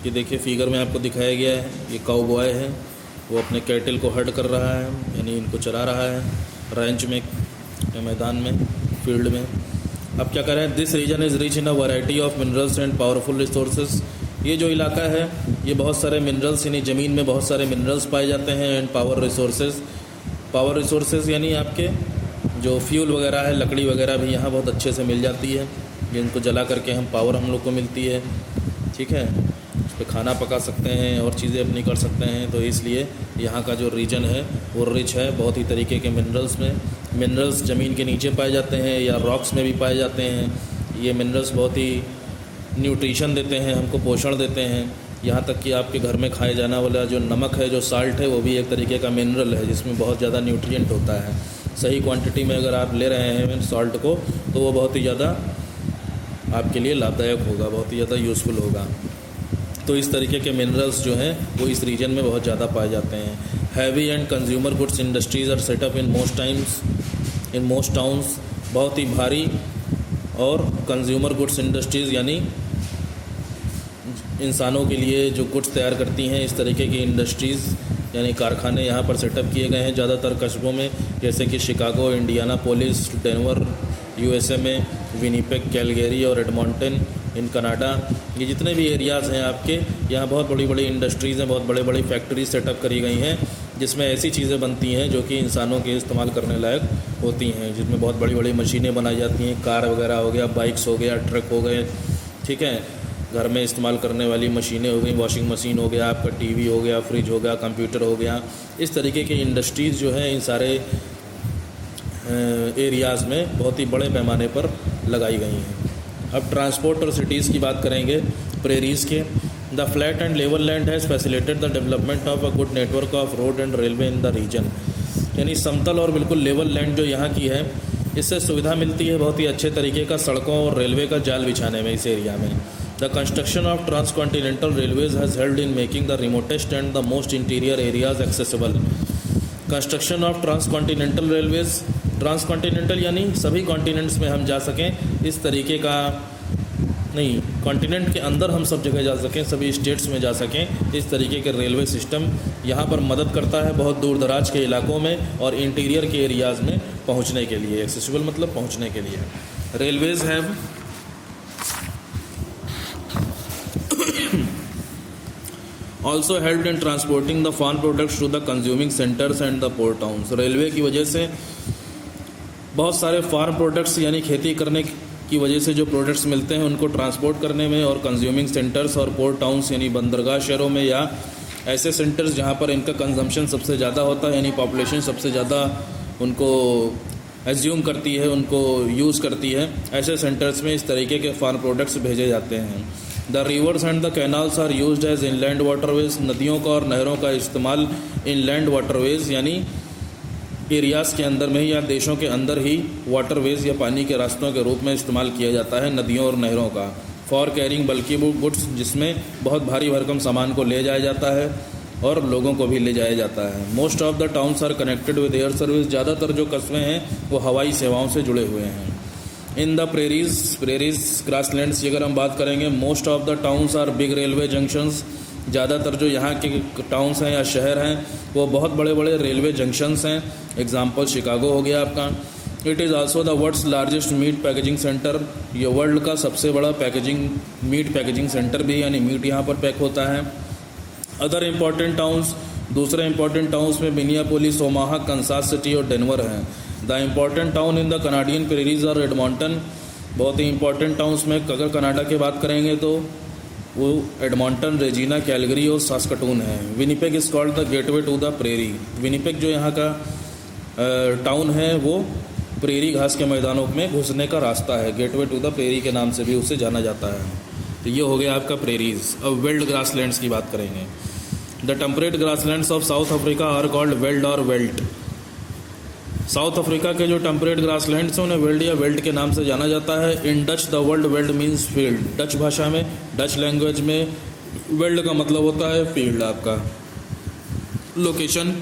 ये देखिए फिगर में आपको दिखाया गया है, ये काउबॉय है, वो अपने कैटल को हर्ड कर रहा है, यानी इनको चरा रहा है रेंज में, मैदान में, फील्ड में। अब क्या कर रहे हैं, this region is rich in a variety of minerals and powerful resources. ये जो इलाका है ये बहुत सारे मिनरल्स, यानी ज़मीन में बहुत सारे मिनरल्स पाए जाते हैं, एंड पावर रिसोर्सेज यानी आपके जो फ्यूल वगैरह है, लकड़ी वगैरह भी यहाँ बहुत अच्छे से मिल जाती है, जिनको जला करके हम पावर हम लोग को मिलती है, ठीक है। उस पर खाना पका सकते हैं और चीज़ें अपनी कर सकते हैं। तो इसलिए यहाँ का जो रीजन है वो रिच है बहुत ही तरीके के मिनरल्स में। मिनरल्स ज़मीन के नीचे पाए जाते हैं या रॉक्स में भी पाए जाते हैं। ये मिनरल्स बहुत ही न्यूट्रिशन देते हैं, हमको पोषण देते हैं। यहाँ तक कि आपके घर में खाए जाने वाला जो नमक है, जो साल्ट है, वो भी एक तरीके का मिनरल है जिसमें बहुत ज़्यादा न्यूट्रिएंट होता है। सही क्वांटिटी में अगर आप ले रहे हैं सॉल्ट को तो वो बहुत ही ज़्यादा आपके लिए लाभदायक होगा, बहुत ही ज़्यादा यूज़फुल होगा। तो इस तरीके के मिनरल्स जो हैं वो इस रीजन में बहुत ज़्यादा पाए जाते हैं। Heavy and consumer goods industries are set up in most towns. बहुत ही भारी और कंज्यूमर गुड्स इंडस्ट्रीज़ यानी इंसानों के लिए जो गुड्स तैयार करती हैं, इस तरीके की इंडस्ट्रीज़ यानी कारखाने यहाँ पर सेटअप किए गए हैं ज़्यादातर कस्बों में, जैसे कि शिकागो, इंडियानापोलिस, डेनवर यूएसए में, विनिपेग, कैलगरी और एडमॉन्टन इन कनाडा। ये जितने भी एरियाज़ हैं आपके, यहाँ बहुत बड़ी बड़ी इंडस्ट्रीज़ हैं, बहुत बड़ी बड़ी फैक्ट्रीज सेटअप करी गई हैं जिसमें ऐसी चीज़ें बनती हैं जो कि इंसानों के इस्तेमाल करने लायक होती हैं, जिसमें बहुत बड़ी बड़ी मशीनें बनाई जाती हैं, कार वगैरह हो गया, बाइक्स हो गया, ट्रक हो गए, ठीक है। घर में इस्तेमाल करने वाली मशीनें हो गई, वॉशिंग मशीन हो गया, आपका टीवी हो गया, फ्रिज हो गया, कंप्यूटर हो गया। इस तरीके की इंडस्ट्रीज़ जो हैं इन सारे एरियाज़ में बहुत ही बड़े पैमाने पर लगाई गई हैं। अब ट्रांसपोर्ट और सिटीज़ की बात करेंगे, प्रेरीज़ के। The flat and level land has facilitated the development of a good network of road and railway in the region. यानी समतल और बिल्कुल लेवल लैंड जो यहाँ की है, इससे सुविधा मिलती है बहुत ही अच्छे तरीके का सड़कों और रेलवे का जाल बिछाने में इस एरिया में। The construction of transcontinental railways has helped in making the remotest and the most interior areas accessible. Construction of transcontinental railways, transcontinental यानी सभी कॉन्टिनेंट्स में हम जा सकें, इस तरीके का नहीं, कॉन्टिनेंट के अंदर हम सब जगह जा सकें, सभी स्टेट्स में जा सकें, इस तरीके के रेलवे सिस्टम यहाँ पर मदद करता है बहुत दूर दराज के इलाकों में और इंटीरियर के एरियाज़ में पहुँचने के लिए। एक्सेसिबल मतलब पहुँचने के लिए। Railways have also helped in transporting the farm products to the consuming centers and the port towns. Railway की वजह से बहुत सारे फार्म प्रोडक्ट्स यानी खेती करने की वजह से जो प्रोडक्ट्स मिलते हैं उनको ट्रांसपोर्ट करने में और कंज्यूमिंग सेंटर्स और पोर्ट टाउन्स यानी बंदरगाह शहरों में या ऐसे सेंटर्स जहाँ पर इनका कंजम्पशन सबसे ज़्यादा होता है, यानी पॉपुलेशन सबसे ज़्यादा उनको एज्यूम करती है, उनको यूज़ करती है, ऐसे सेंटर्स में इस तरीके के फार्म प्रोडक्ट्स भेजे जाते हैं। The rivers and the canals are used as inland waterways. नदियों का और नहरों का इस्तेमाल इनलैंड वाटरवेज यानी एरियाज़ के अंदर में ही या देशों के अंदर ही वाटरवेज या पानी के रास्तों के रूप में इस्तेमाल किया जाता है नदियों और नहरों का। फॉर कैरिंग बल्कि गुड्स, जिसमें बहुत भारी भरकम सामान को ले जाया जाता है और लोगों को भी ले जाया जाता है। Most of the towns are connected with air service. ज़्यादातर जो कस्बे हैं वो हवाई सेवाओं से जुड़े हुए हैं। इन द प्रेरीज ग्रासलैंड्स की अगर हम बात करेंगे, most of the towns are big railway junctions. ज़्यादातर जो यहाँ के टाउन्स हैं या शहर हैं वो बहुत बड़े बड़े रेलवे जंक्शंस हैं। एग्जांपल शिकागो हो गया आपका। It is also the world's largest meat packaging centre. ये वर्ल्ड का सबसे बड़ा मीट पैकेजिंग सेंटर भी, यानी मीट यहाँ पर पैक होता है। अदर इम्पॉर्टेंट टाउन्स, दूसरे इम्पॉर्टेंट टाउन्स में मिनियापोलिस, ओमाहा, कंसास सिटी और डेनवर हैं। The important town in the Canadian prairies और एडमॉन्टन। बहुत ही इंपॉर्टेंट टाउन्स में अगर कनाडा की बात करेंगे तो वो एडमॉन्टन, रेजिना, कैलगरी और सास्कटून है। Winnipeg is called the gateway to the prairie. Winnipeg जो यहाँ का टाउन है वो प्रेरी घास के मैदानों में घुसने का रास्ता है। गेटवे टू द प्रेरी के नाम से भी उसे जाना जाता है। तो ये हो गया आपका प्रेरीज। अब वेल्ड ग्रासलैंड्स की बात करेंगे। The temperate grasslands of South Africa are called veld और वेल्ट। साउथ अफ्रीका के जो टेम्परेट ग्रासलैंड्स हैं उन्हें वेल्ड या वेल्ट के नाम से जाना जाता है। In Dutch the word veld means field. Dutch भाषा में, डच लैंग्वेज में वेल्ड का मतलब होता है फील्ड आपका। Location,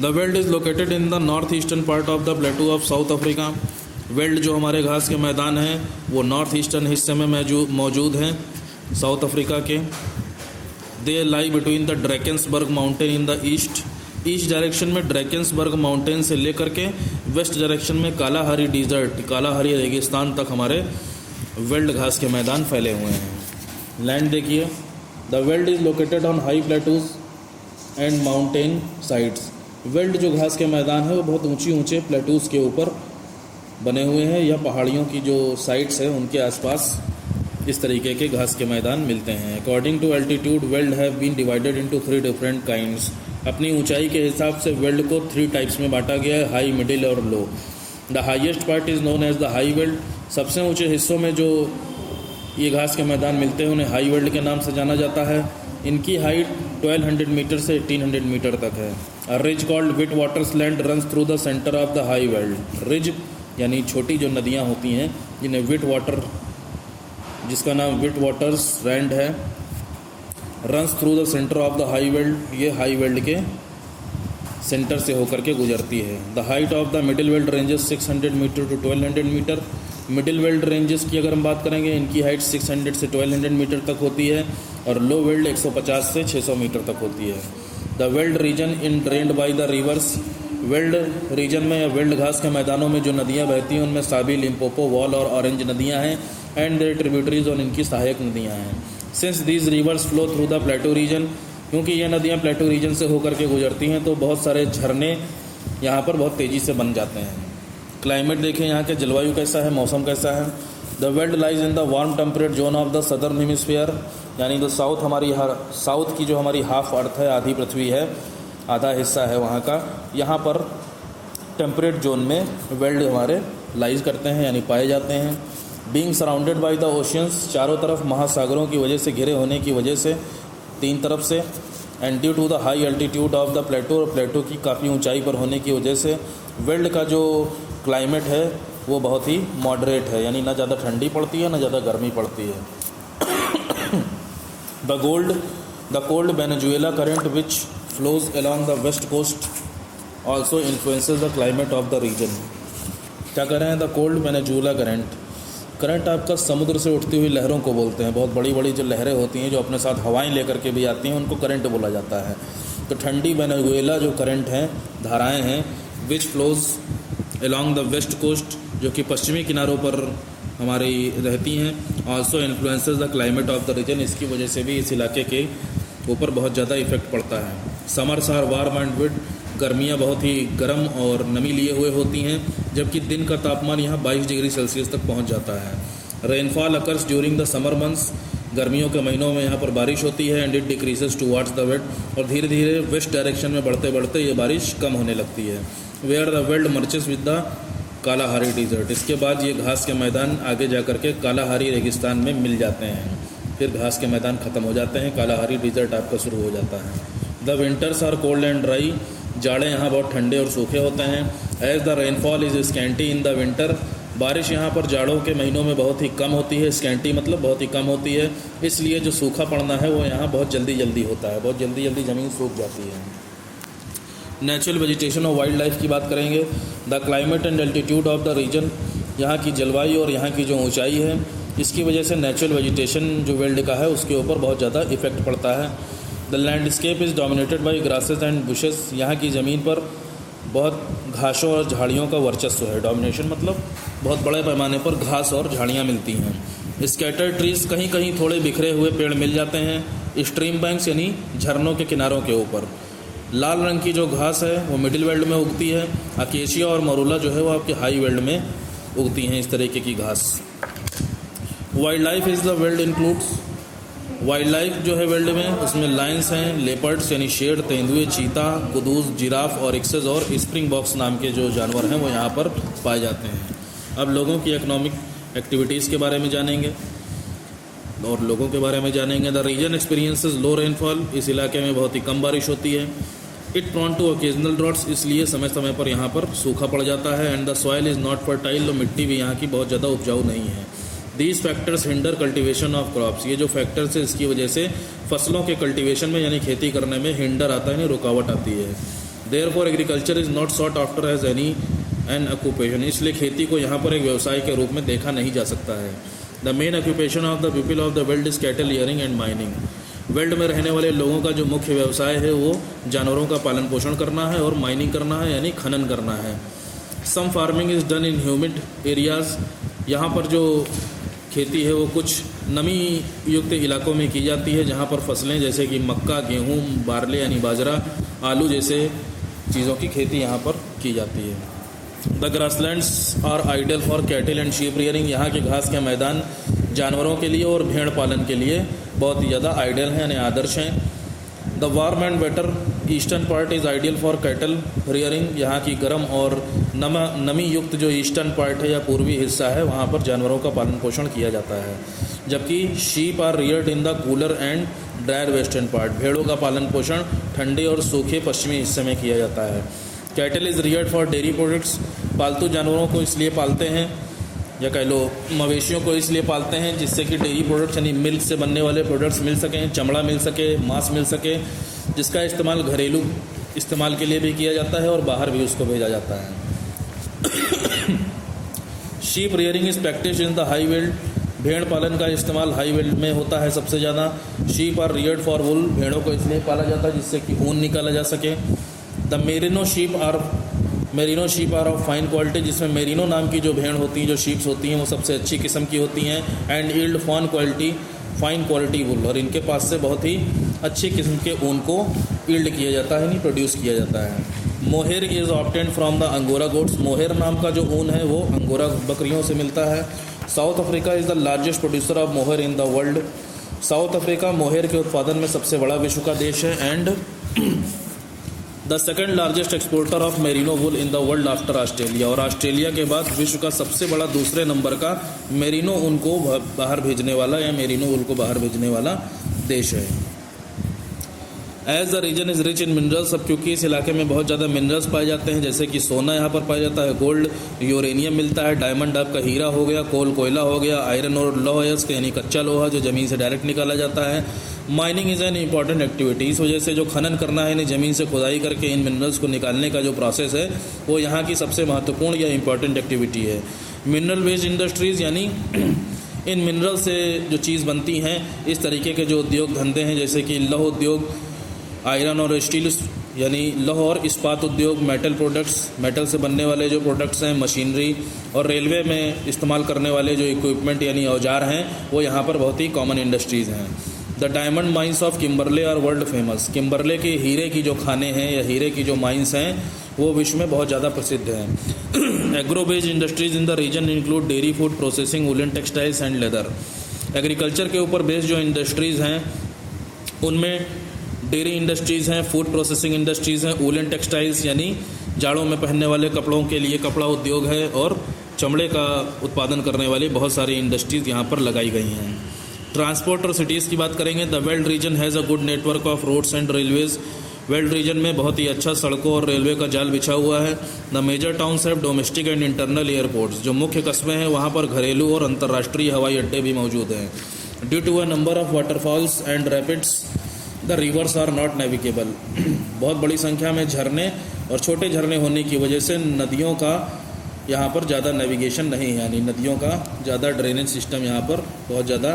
the weld is located in the north eastern part of the प्लेटू of South Africa. Weld जो हमारे घास के मैदान हैं वो नॉर्थ ईस्टर्न हिस्से में मौजूद हैं। साउथ अफ्रीका के। They lie between the Drakensberg mountain in the east direction में ड्रैकेंसबर्ग माउंटेन से लेकर के वेस्ट डायरेक्शन में कालाहारी डिजर्ट, कालाहारी रेगिस्तान तक हमारे वेल्ड घास के मैदान फैले हुए हैं। लैंड देखिए, the weld is located on high plateaus and mountain sides. Weld जो घास के मैदान है वो बहुत ऊंचे प्लेटूज़ के ऊपर बने हुए हैं या पहाड़ियों की जो साइड्स है उनके आसपास इस तरीके के घास के मैदान मिलते हैं। According to altitude veld have been divided into 3 different kinds. अपनी ऊंचाई के हिसाब से वेल्ड को 3 टाइप्स में बांटा गया है, हाई, मिडिल और low. The highest part is known as the high veld. सबसे ऊंचे हिस्सों में जो ये घास के मैदान मिलते हैं उन्हें हाई वेल्ड के नाम से जाना जाता है। इनकी हाइट 1200 मीटर से 1800 मीटर तक है। A ridge called Witwatersrand runs through the centre of the high veld. Ridge यानी छोटी जो नदियाँ होती हैं जिन्हें विट वाटर, जिसका नाम विट वाटर्स रैंड है, runs through the centre of the high veld. ये हाई वेल्ड के सेंटर से होकर के गुजरती है। The height of the middle veld ranges 600 metre to 1200 metre. Middle veld ranges की अगर हम बात करेंगे, इनकी हाइट 600 से 1200 मीटर तक होती है और लो वेल्ड 150 से 600 मीटर तक होती है। The veld region in drained by the rivers. Veld region में या वेल्ड घास के मैदानों में जो नदियाँ बहती हैं उनमें साबी, लिम्पोपो, वॉल और ऑरेंज नदियाँ हैं एंड देयर ट्रिब्यूटरीज और इनकी सहायक नदियाँ हैं। Since these rivers flow through the plateau region, क्योंकि ये नदियाँ प्लेटू रीजन से होकर के गुजरती हैं तो बहुत सारे झरने यहाँ पर बहुत तेज़ी से बन जाते हैं। क्लाइमेट देखें, यहाँ के जलवायु कैसा है, मौसम कैसा है। The weld lies in the warm temperate zone of the southern hemisphere, यानी द साउथ, हमारी साउथ की जो हमारी हाफ अर्थ है, आधी पृथ्वी है, आधा हिस्सा है वहाँ का, यहाँ पर टेम्परेट जोन में वेल्ड हमारे लाइज करते हैं यानी पाए जाते हैं। Being surrounded by the oceans, चारों तरफ महासागरों की वजह से घिरे होने की वजह से, 3 तरफ से, and due to the high altitude of the plateau, और प्लेटो की काफ़ी ऊंचाई पर होने की वजह से वेल्ड का जो क्लाइमेट है वो बहुत ही मॉडरेट है, यानी ना ज़्यादा ठंडी पड़ती है ना ज़्यादा गर्मी पड़ती है। The cold Venezuela current which flows along the west coast also influences the climate of the region. क्या कह रहे हैं? द कोल्ड वेनेजुएला करंट आपका समुद्र से उठती हुई लहरों को बोलते हैं। बहुत बड़ी बड़ी जो लहरें होती हैं जो अपने साथ हवाएं लेकर के भी आती हैं उनको करंट बोला जाता है। तो ठंडी वेनेजुएला जो करंट हैं, धाराएं हैं, which flows along the west coast, जो कि पश्चिमी किनारों पर हमारी रहती हैं, also influences the climate of the region, इसकी वजह से भी इस इलाके के ऊपर बहुत ज़्यादा इफेक्ट पड़ता है। समर्स आर वार्म एंड विड, गर्मियाँ बहुत ही गर्म और नमी लिए हुए होती हैं, जबकि दिन का तापमान यहाँ 22 डिग्री सेल्सियस तक पहुँच जाता है। Rainfall occurs during the summer months, गर्मियों के महीनों में यहाँ पर बारिश होती है, and it decreases towards the west, और धीरे धीरे वेस्ट डायरेक्शन में बढ़ते बढ़ते ये बारिश कम होने लगती है। Where the veld merges with the Kalahari desert, इसके बाद ये घास के मैदान आगे जा कर के कालाहारी रेगिस्तान में मिल जाते हैं, फिर घास के मैदान ख़त्म हो जाते हैं, कालाहारी डिजर्ट आपका शुरू हो जाता है। The winters are cold and dry, जाड़े यहाँ बहुत ठंडे और सूखे होते हैं। As the rainfall is scanty in the winter, बारिश यहाँ पर जाड़ों के महीनों में बहुत ही कम होती है। स्कैंटी मतलब बहुत ही कम होती है, इसलिए जो सूखा पड़ना है वो यहाँ बहुत जल्दी होता है, बहुत जल्दी ज़मीन सूख जाती है। नेचुरल वेजिटेशन और वाइल्ड लाइफ की बात करेंगे। The climate and altitude of the region, यहाँ की जलवायु और यहाँ की जो ऊंचाई है, इसकी वजह से नेचुरल वेजिटेशन जो वेल्ड का है उसके ऊपर बहुत ज़्यादा इफेक्ट पड़ता है। The landscape is dominated by grasses and bushes, यहाँ की ज़मीन पर बहुत घासों और झाड़ियों का वर्चस्व है। डोमिनेशन मतलब बहुत बड़े पैमाने पर घास और झाड़ियाँ मिलती हैं। स्कैटर ट्रीज, कहीं कहीं थोड़े बिखरे हुए पेड़ मिल जाते हैं। स्ट्रीम बैंक्स यानी झरनों के किनारों के ऊपर। लाल रंग की जो घास है वो मिडिल वेल्ड में उगती है। अकेशिया और मरूला जो है वो आपके हाई वेल्ड में उगती हैं इस तरीके की घास। Wild life is the weld includes, wild life जो है वेल्ड में उसमें लायंस हैं, लेपर्ड्स यानी शेर, तेंदुए, चीता, कुदूस, जिराफ और इक्सेस और स्प्रिंग बॉक्स नाम के जो जानवर हैं वो यहाँ पर पाए जाते हैं। अब लोगों की इकोनॉमिक एक्टिविटीज़ के बारे में जानेंगे और लोगों के बारे में जानेंगे। The region experiences low rainfall, इस इलाके में बहुत ही कम बारिश होती है। It prone to occasional droughts, इसलिए समय समय पर यहाँ पर सूखा पड़ जाता है। And the soil is not fertile, तो मिट्टी भी यहाँ की बहुत ज़्यादा उपजाऊ नहीं है। These factors hinder cultivation of crops, ये जो फैक्टर्स है इसकी वजह से फसलों के कल्टीवेशन में यानी खेती करने में हिंडर आता है यानी रुकावट आती है। Therefore agriculture is not sought after as any an occupation, इसलिए खेती को यहाँ पर एक व्यवसाय के रूप में देखा नहीं जा सकता है। The main occupation of the people of the weld is cattle rearing and mining. Weld में रहने वाले लोगों का जो मुख्य व्यवसाय है वो जानवरों का पालन पोषण करना है और माइनिंग करना है यानी खनन करना है। Some farming is done in humid areas. यहाँ पर जो खेती है वो कुछ नमी युक्त इलाकों में की जाती है, जहाँ पर फसलें जैसे कि मक्का, गेहूँ, बारले यानी बाजरा, आलू जैसे चीज़ों की खेती यहाँ पर की जाती है। The grasslands are ideal for cattle and sheep rearing. यहाँ के घास के मैदान जानवरों के लिए और भेड़ पालन के लिए बहुत ही ज़्यादा आइडियल हैं यानी आदर्श हैं। The warm and waiter eastern part is ideal for cattle rearing. यहाँ की गर्म और नमी युक्त जो ईस्टर्न पार्ट है या पूर्वी हिस्सा है वहाँ पर जानवरों का पालन पोषण किया जाता है, जबकि sheep are reared in the cooler and drier western part. भेड़ों का पालन पोषण ठंडे और सूखे पश्चिमी हिस्से में किया जाता है। Cattle is Rudyard for dairy products. पालतू जानवरों को इसलिए पालते हैं या कह लो मवेशियों को इसलिए पालते हैं जिससे कि डेयरी प्रोडक्ट्स यानी मिल्क से बनने वाले प्रोडक्ट्स मिल सकें, चमड़ा मिल सके, मांस मिल सके, जिसका इस्तेमाल घरेलू इस्तेमाल के लिए भी किया जाता है और बाहर भी उसको भेजा जाता है। Sheep rearing is practice in the high weld. भेड़ पालन का इस्तेमाल हाई वेल्ड में होता है सबसे ज़्यादा। शीप आर रियर्ड फॉर वुल। भेड़ों को इसलिए पाला जाता है जिससे कि ऊन निकाला जा सके। The merino sheep are of fine quality, जिसमें मेरिनो नाम की जो भेड़ होती हैं, जो शीप्स होती हैं, वो सबसे अच्छी किस्म की होती हैं। एंड यील्ड फाइन क्वालिटी वुल, और इनके पास से बहुत ही अच्छी किस्म के ऊन को यील्ड किया जाता है यानी प्रोड्यूस किया जाता है। Mohair is obtained from the angora goats. Mohair नाम का जो ऊन है वो अंगोरा बकरियों से मिलता है। South Africa is the largest producer of mohair in the world. South Africa mohair के उत्पादन में सबसे बड़ा विश्व का देश है। And the second largest exporter of merino wool in the world after Australia. और ऑस्ट्रेलिया के बाद विश्व का सबसे बड़ा दूसरे नंबर का मेरिनो ऊन को बाहर भेजने वाला या मेरिनो वुल को बाहर भेजने वाला देश है। As the region is rich in minerals. अब क्योंकि इस इलाके में बहुत ज़्यादा मिनरल्स पाए जाते हैं, जैसे कि सोना यहाँ पर पाया जाता है, गोल्ड, यूरेनियम मिलता है, डायमंड आपका हीरा हो गया, कोल कोयला हो गया, आयरन और लोहा यानी कच्चा लोहा जो ज़मीन से डायरेक्ट निकाला जाता है। Mining is an important activity. इस वजह से जो खनन करना है यानी ज़मीन से खुदाई करके इन मिनरल्स को निकालने का जो प्रोसेस है वो यहाँ की सबसे महत्वपूर्ण या इंपॉर्टेंट एक्टिविटी है। मिनरल बेस्ड इंडस्ट्रीज़ यानी इन मिनरल से जो चीज़ बनती हैं, इस तरीके के जो उद्योग धंधे हैं जैसे कि लौह उद्योग, आयरन और स्टील यानी लौह और इस्पात उद्योग, मेटल प्रोडक्ट्स, मेटल से बनने वाले जो प्रोडक्ट्स हैं, मशीनरी, और रेलवे में इस्तेमाल करने वाले जो इक्विपमेंट यानी औजार हैं वो यहाँ पर बहुत ही कॉमन इंडस्ट्रीज़ हैं। The diamond mines of Kimberley are world famous. Kimberley के हीरे की जो खाने हैं या हीरे की जो माइंस हैं वो विश्व में बहुत ज़्यादा प्रसिद्ध हैं। Agro based industries in the region include dairy, food processing, woollen textiles and leather. Agriculture के ऊपर बेस्ड जो इंडस्ट्रीज़ हैं उनमें डेयरी इंडस्ट्रीज़ हैं, फूड प्रोसेसिंग इंडस्ट्रीज़ हैं, वुलन टेक्सटाइल्स यानी जाड़ों में पहनने वाले कपड़ों के लिए कपड़ा उद्योग है, और चमड़े का उत्पादन करने वाली बहुत सारी इंडस्ट्रीज़ यहाँ पर लगाई गई हैं। ट्रांसपोर्ट और सिटीज़ की बात करेंगे। The veld region has a good network of roads and railways. Veld region में बहुत ही अच्छा सड़कों और रेलवे का जाल बिछा हुआ है। The major towns have domestic and internal airports. जो मुख्य कस्बे हैं वहाँ पर घरेलू और अंतर्राष्ट्रीय हवाई अड्डे भी मौजूद हैं। Due to a number of waterfalls and rapids the rivers are not navigable. बहुत बड़ी संख्या में झरने और छोटे झरने होने की वजह से नदियों का यहाँ पर ज़्यादा नेविगेशन नहीं है, यानी नदियों का ज़्यादा ड्रेनेज सिस्टम यहाँ पर बहुत ज़्यादा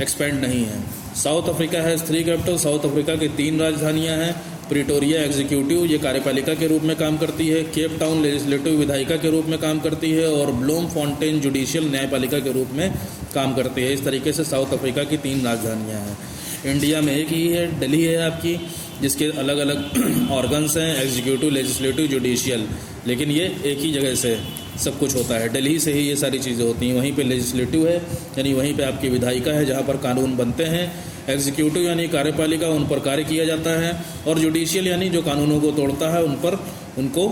एक्सपेंड नहीं है। South Africa has 3 capital. South Africa की 3 राजधानियाँ हैं। प्रिटोरिया एग्जीक्यूटिव, ये कार्यपालिका के रूप में काम करती है। केप टाउन लेजिस्लेटिव, विधायिका के रूप में काम करती है। और ब्लूम फॉन्टेन जुडिशियल, न्यायपालिका के रूप में काम करती है। इस तरीके से साउथ अफ्रीका की 3 राजधानियाँ हैं। इंडिया में एक ही है, दिल्ली है आपकी, जिसके अलग अलग ऑर्गन्स हैं, एग्जीक्यूटिव, लेजिस्लेटिव, जुडिशियल, लेकिन ये एक ही जगह से सब कुछ होता है। दिल्ली से ही ये सारी चीज़ें होती हैं। वहीं पे लेजिस्लेटिव है यानी वहीं पे आपकी विधायिका है जहाँ पर कानून बनते हैं। एग्जीक्यूटिव यानी कार्यपालिका, उन पर कार्य किया जाता है। और जुडिशियल यानी जो कानूनों को तोड़ता है उनको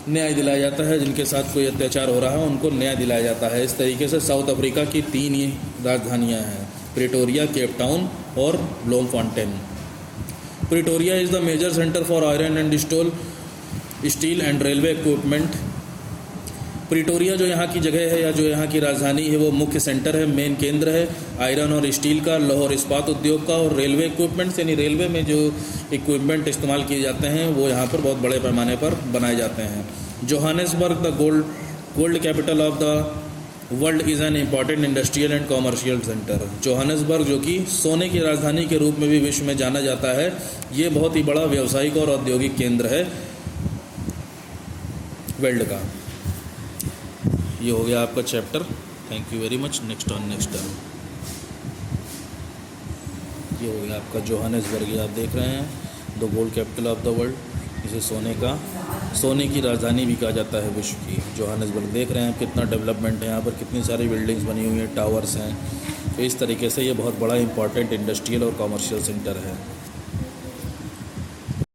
न्याय दिलाया जाता है। जिनके साथ कोई अत्याचार हो रहा है उनको न्याय दिलाया जाता है। इस तरीके से साउथ अफ्रीका की 3 ही राजधानियाँ हैं, प्रिटोरिया, केप टाउन और Bloemfontein. Pretoria is the major centre for iron and steel and railway equipment. Pretoria जो यहाँ की जगह है या जो यहाँ की राजधानी है वो मुख्य सेंटर है, मेन केंद्र है आयरन और स्टील का, लौह और इस्पात उद्योग का, और रेलवे इक्विपमेंट्स यानी रेलवे में जो इक्विपमेंट इस्तेमाल किए जाते हैं वो यहाँ पर बहुत बड़े पैमाने पर बनाए जाते हैं। Johannesburg the gold capital of the world is an important industrial and commercial centre. Johannesburg, जो कि सोने की राजधानी के रूप में भी विश्व में जाना जाता है, ये बहुत ही बड़ा व्यावसायिक और औद्योगिक केंद्र है वर्ल्ड का। ये हो गया आपका chapter. Thank you very much. Next on next term. ये हो गया आपका जोहानिसबर्ग, ये आप देख रहे हैं, the gold capital of the world. इसे सोने की राजधानी भी कहा जाता है विश्व की। जोहानिसबर्ग देख रहे हैं कितना डेवलपमेंट है यहाँ पर, कितनी सारी बिल्डिंग्स बनी हुई हैं, टावर्स हैं। तो इस तरीके से ये बहुत बड़ा इंपॉर्टेंट इंडस्ट्रियल और कॉमर्शियल सेंटर है।